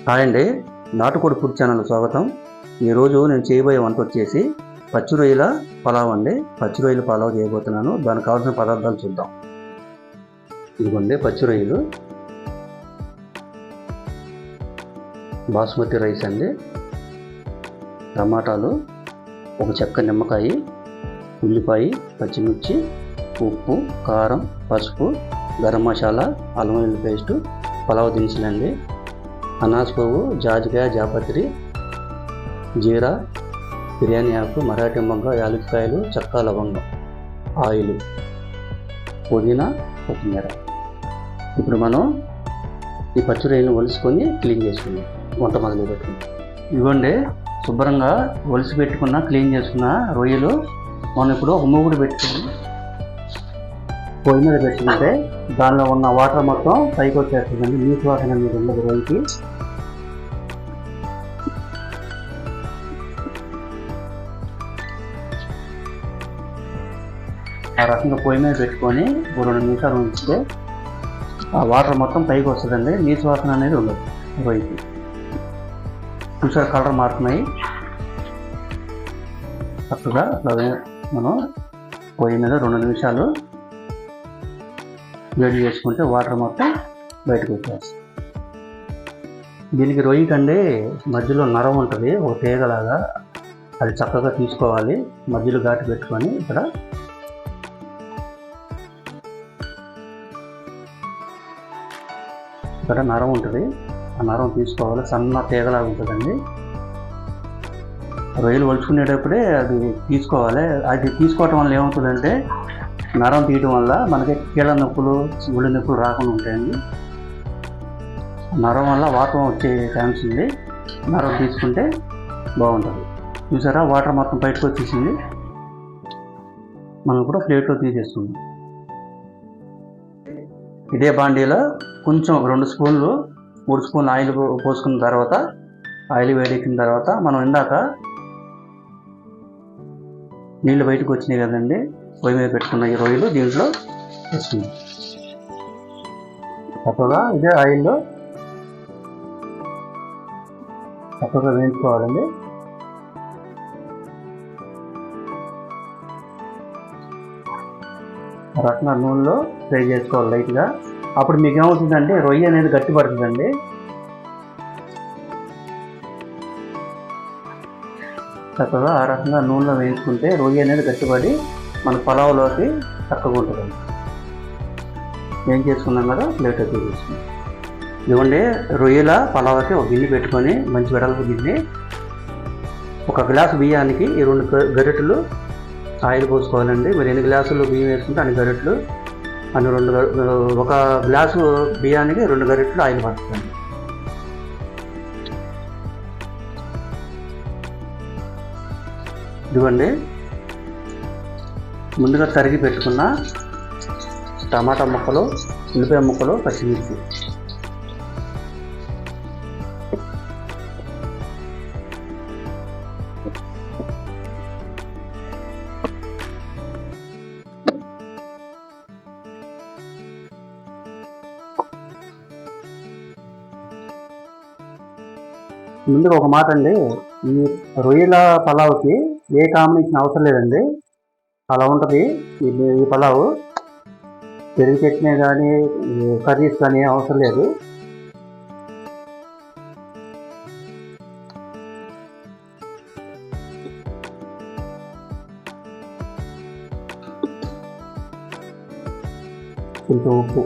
Hi అండి, నాటుకోడి food channel స్వాగతం. ఈరోజు నేను చేయబోయే వంట వచ్చేసి పచ్చి రొయ్యల పలావ్ అండి. పచ్చి రొయ్యల పలావ్ చేయబోతున్నాను. దానికి కావాల్సిన పదార్థాలు చూద్దాం. ఇదిగోండి పచ్చి రొయ్యలు, బాస్మతి రైస్ అండి, టమాటాలు, ఒక చెక్క నిమ్మకాయ, ఉల్లిపాయ, పచ్చిమిర్చి, ఉప్పు, కారం, పసుపు, గరం మసాలా, అల్లం వెల్లుల్లి పేస్టు, పలావ్ దినుసులండి, అనాస పువ్వు, జాజికాయ, జాపత్రి, జీరా, బిర్యానీ ఆకు, మరాఠీ మొగ్గ, యాలక్కాయలు, చెక్క, లవంగం, ఆయిల్, పుదీనా, కొత్తిమీర. ఇప్పుడు మనం ఈ పచ్చి రొయ్యలను ఒలుసుకొని క్లీన్ చేసుకుందాం. వంట మొదలు పెట్టుకుందాం. ఇవ్వండి, శుభ్రంగా ఒలిసి పెట్టుకున్న క్లీన్ చేసుకున్న రొయ్యలు మనం ఇప్పుడు ఒక మూగుడు పెట్టుకుని పొయ్యి మీద పెట్టుకుంటే దానిలో ఉన్న వాటర్ మొత్తం పైకి వచ్చేస్తుందండి. నీటి వాటర్ అనేది ఉండదు రొయ్యకి. ఆ రకంగా పొయ్యి మీద పెట్టుకొని 2 నిమిషాలు ఉంచితే ఆ వాటర్ మొత్తం పైకి వస్తుందండి. నీటి వాసన అనేది ఉండదు రొయ్యకి. చూసారు, కలర్ మారుతున్నాయి. చక్కగా మనం పొయ్యి మీద 2 నిమిషాలు వేడి చేసుకుంటే వాటర్ మొత్తం బయటకు వచ్చేస్తుంది. దీనికి రొయ్యకండి మధ్యలో నరం ఉంటుంది, ఒక తీగలాగా. అది చక్కగా తీసుకోవాలి. మధ్యలో ఘాటు పెట్టుకొని ఇక్కడ నరం ఉంటుంది, ఆ నరం తీసుకోవాలి. సన్న తీగలాగా ఉంటుందండి. రొయ్యలు ఒలుచుకునేటప్పుడే అది తీసుకోవాలి. అది తీసుకోవటం వల్ల ఏమవుతుందంటే నరం తీయటం వల్ల మనకి కీళ్ళ నొప్పులు, ఒళ్ళు నొప్పులు రాకుండా ఉంటాయండి. నరం వల్ల వాతం వచ్చే ఛాన్స్ ఉంది. నరం తీసుకుంటే బాగుంటుంది. చూసారా, వాటర్ మొత్తం బయటకు వచ్చేసింది. మనం కూడా ప్లేట్లో తీసేసుకుందాం. ఇదే బాండీలో కొంచెం 2 స్పూన్లు 3 స్పూన్లు ఆయిల్ పోసుకున్న తర్వాత, ఆయిల్ వేడెక్కిన తర్వాత మనం ఇందాక నీళ్ళు బయటకు వచ్చినాయి కదండి, పొయ్యి మీద పెట్టుకున్న ఈ రొయ్యలు దీంట్లో వేసుకుందాం. చక్కగా ఇదే ఆయిల్లో చక్కగా వేయించుకోవాలండి. రత్న నూనెలో ఫ్రై చేసుకోవాలి లైట్గా. అప్పుడు మీకు ఏమవుతుందంటే రొయ్య అనేది గట్టి పడుతుందండి. చక్కగా ఆ రకంగా నూనెలో వేయించుకుంటే రొయ్య అనేది గట్టిపడి మన పలావులోకి చక్కగా ఉంటుందండి. ఏం చేసుకున్నాం కదా, ప్లేట్లో తీసుకుందాం. ఇవ్వండి, రొయ్యల పలావుకి ఒక గిన్నె పెట్టుకొని, మంచి వెడల్పు గిన్నె, 1 గ్లాసు బియ్యానికి 2 గరిటెలు ఆయిల్ పోసుకోవాలండి. మీరు ఎన్ని గ్లాసులు బియ్యం వేసుకుంటే అన్ని గరిటెలు, 1 గ్లాసు బియ్యానికి 2 గరిటెలు ఆయిల్ పడుతుంది. ఇదిగోండి, ముందుగా తరిగి పెట్టుకున్న టమాటా ముక్కలు, ఉల్లిపాయ ముక్కలు, పచ్చిమిర్చి, ముందుగా ఒక మాట అండి, ఈ రొయ్యల పలావ్కి ఏ కాంబినేషన్ అవసరం లేదండి. అలా ఉంటుంది ఈ పలావ్. పెరుగు చట్నీ కానీ కర్రీస్ కానీ అవసరం లేదు. కొంచెం ఉప్పు,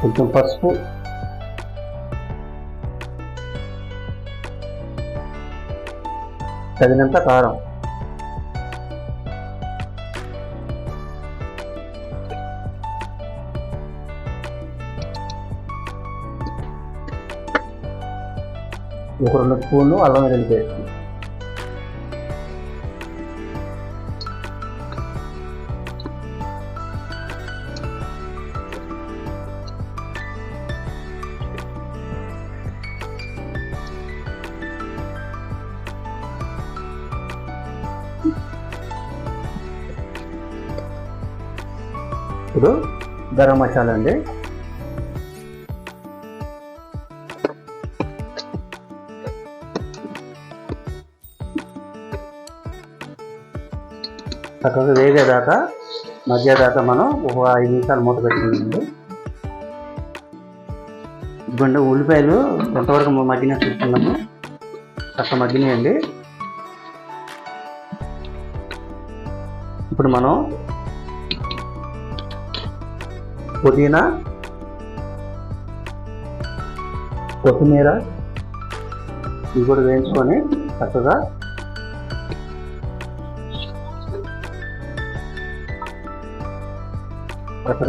కొంచెం పసుపు, తగినంత కారం, ఒక 2 స్పూన్లు అల్లం వెల్లుల్లి పేస్ట్, ఇప్పుడు గరం మసాలా అండి. చక్కగా వేగేదాకా మధ్యదాకా మనం ఒక 5 నిమిషాలు మూత పెట్టుకుందండి. ఇదిగోండి ఉల్లిపాయలు ఎంతవరకు మగ్గిన చూస్తున్నాము, చక్క మగ్గినాయండి. ఇప్పుడు మనం పుదీనా, కొత్తిమీర ఇవి కూడా వేయించుకొని చక్కగా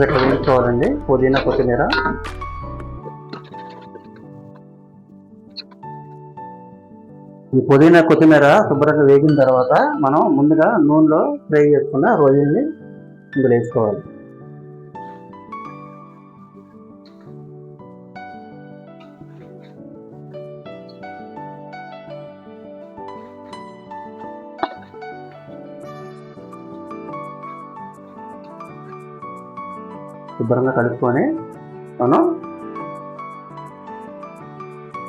వేయించుకోవాలండి. పుదీనా, కొత్తిమీర ఈ పుదీనా కొత్తిమీర శుభ్రంగా వేగిన తర్వాత మనం ముందుగా నూనెలో ఫ్రై చేసుకున్న రొయ్యల్ని ఇందులో వేసుకోవాలి. శుభ్రంగా కలుపుకొని మనం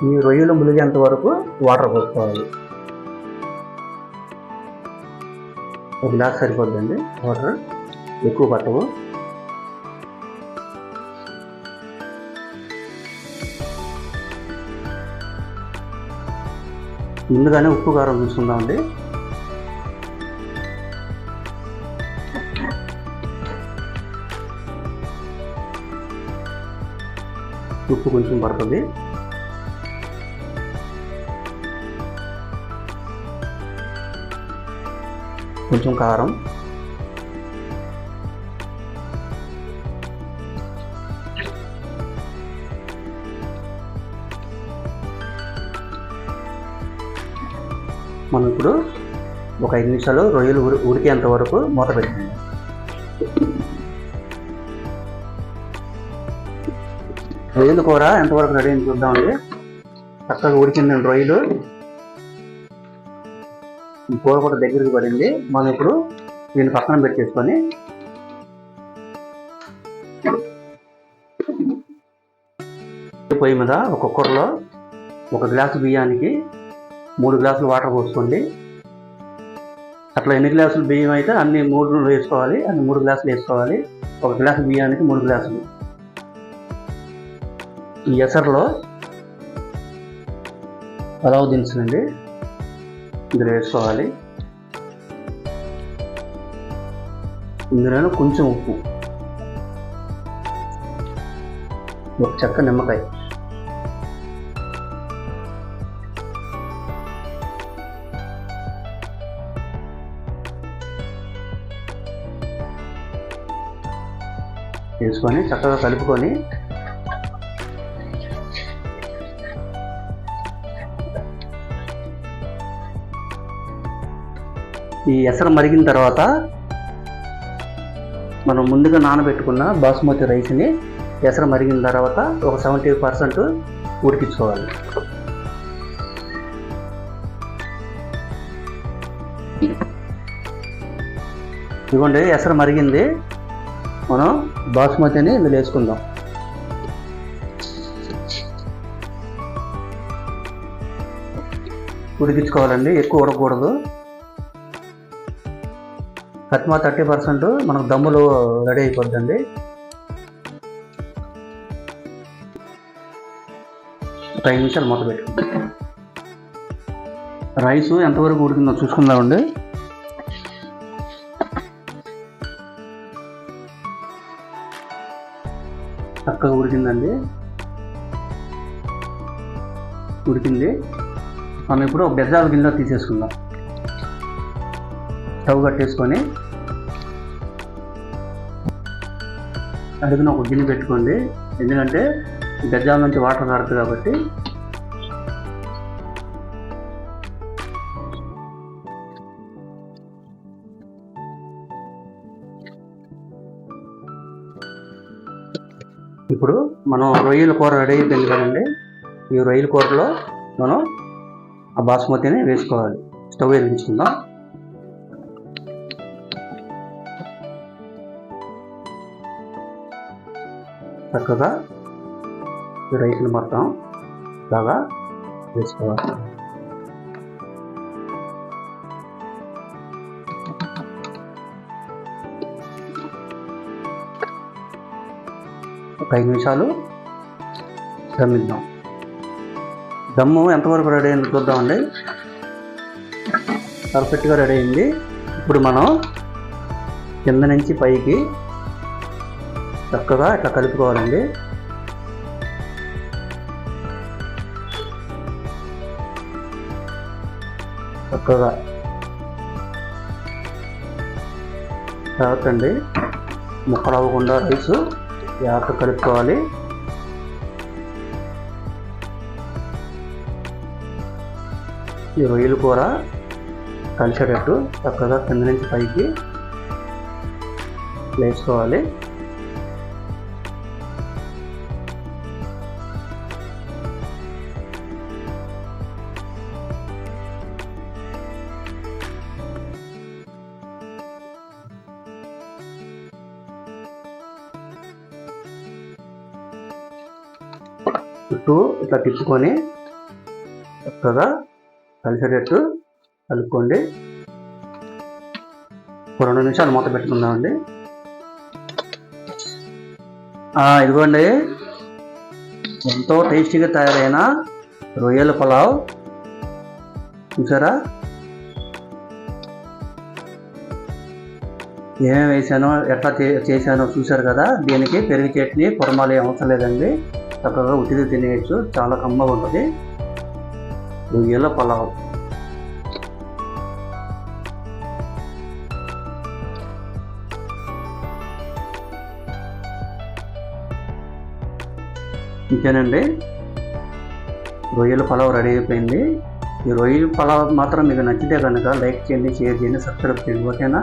ఈ రొయ్యలు ములిగేంత వరకు వాటర్ పోసుకోవాలి. ఒక గ్లాస్ సరిపోద్దండి వాటర్, ఎక్కువ పట్టవు. ముందుగానే ఉప్పు కారం చూసుకుందామండి. ఉప్పు కొంచెం పడుతుంది. కొంచెం కారం, మనం ఇప్పుడు ఒక 5 నిమిషాలు రొయ్యలు ఉడికేంత వరకు మూత పెట్టండి. రొయ్యల కూర ఎంతవరకు రెడీ అని చూద్దామండి. చక్కగా ఉడికిందండి రొయ్యలు, కూర కూడా దగ్గరికి పడింది. మనం ఇప్పుడు దీన్ని పక్కన పెట్టేసుకొని పొయ్యి మీద ఒక కుక్కర్లో 1 గ్లాసు బియ్యానికి 3 గ్లాసులు వాటర్ పోసుకోండి. అట్లా ఎన్ని గ్లాసులు బియ్యం అయితే అన్ని 3 వేసుకోవాలి, అన్ని 3 గ్లాసులు వేసుకోవాలి. 1 గ్లాసు బియ్యానికి 3 గ్లాసులు. ఈ ఎసరులో పలావ్ దినుసులండి ఇందులో వేసుకోవాలి. ఇందులో కొంచెం ఉప్పు, ఒక చెక్క నిమ్మకాయ, వేసుకొని చక్కగా కలుపుకొని ఈ ఎసరు మరిగిన తర్వాత మనం ముందుగా నానబెట్టుకున్న బాస్మతి రైస్ని ఎసరు మరిగిన తర్వాత ఒక 70% ఉడికించుకోవాలి. ఇదిగోండి ఎసరు మరిగింది. మనం బాస్మతిని ఇందులో వేసుకుందాం. ఉడికించుకోవాలండి, ఎక్కువ ఉడకకూడదు. కత్మా 30% మనకు దమ్ములు రెడీ అయిపోద్దండి. ఒక 5 నిమిషాలు మూత పెట్టుకుందాం. రైసు ఎంతవరకు ఉడికిందో చూసుకుందామండి. చక్కగా ఉడికిందండి, ఉడికింది. మనం ఇప్పుడు ఒక బెజ్జాల గిన్నెలో తీసేసుకుందాం. స్టవ్ కట్టేసుకొని అడుగున ఒక గిన్నె పెట్టుకోండి, ఎందుకంటే గజ్జాల నుంచి వాటర్ కారుతుంది కాబట్టి. ఇప్పుడు మనం రొయ్యల కూర రెడీ అయిపోయింది కదండి. ఈ రొయ్యల కూరలో మనం ఆ బాస్మతిని వేసుకోవాలి. స్టవ్ వెలిగించుకుందాం. చక్కగా ఈ రైస్ని మొత్తం బాగా వేసుకోవాలి. ఒక 5 నిమిషాలు దమ్మిద్దాం. దమ్ము ఎంతవరకు రెడీ అయింది చూద్దామండి. పర్ఫెక్ట్గా రెడీ అయింది. ఇప్పుడు మనం కింద నుంచి పైకి చక్కగా ఇట్లా కలుపుకోవాలండి. చక్కగా జాగ్రత్త అండి, ముక్కలు అవ్వకుండా రైసు జాగ్రత్త కలుపుకోవాలి. ఈ రొయ్యల కూర కలిసేటట్టు చక్కగా కింద నుంచి పైకి వేసుకోవాలి. చుట్టూ ఇట్లా తిప్పుకొని చక్కగా కలిసేటట్టు కలుపుకోండి. 2 నిమిషాలు మూత పెట్టుకుందామండి. ఇదిగోండి, ఎంతో టేస్టీగా తయారైన రొయ్యల పులావ్ చూసారా? ఏమేమి వేసానో ఎట్లా చేశానో చూసారు కదా. దీనికి పెరుగు చట్నీ కుర్మాలు అవసరం లేదండి, చక్కగా ఉట్టిది తినేయచ్చు. చాలా కమ్మగా ఉంటుంది రొయ్యల పులావ్. ఇంకేనండి, రొయ్యల పులావ్ రెడీ అయిపోయింది. ఈ రొయ్యల పులావ్ మాత్రం మీకు నచ్చితే కనుక లైక్ చేయండి, షేర్ చేయండి, సబ్స్క్రైబ్ చేయండి. ఓకేనా?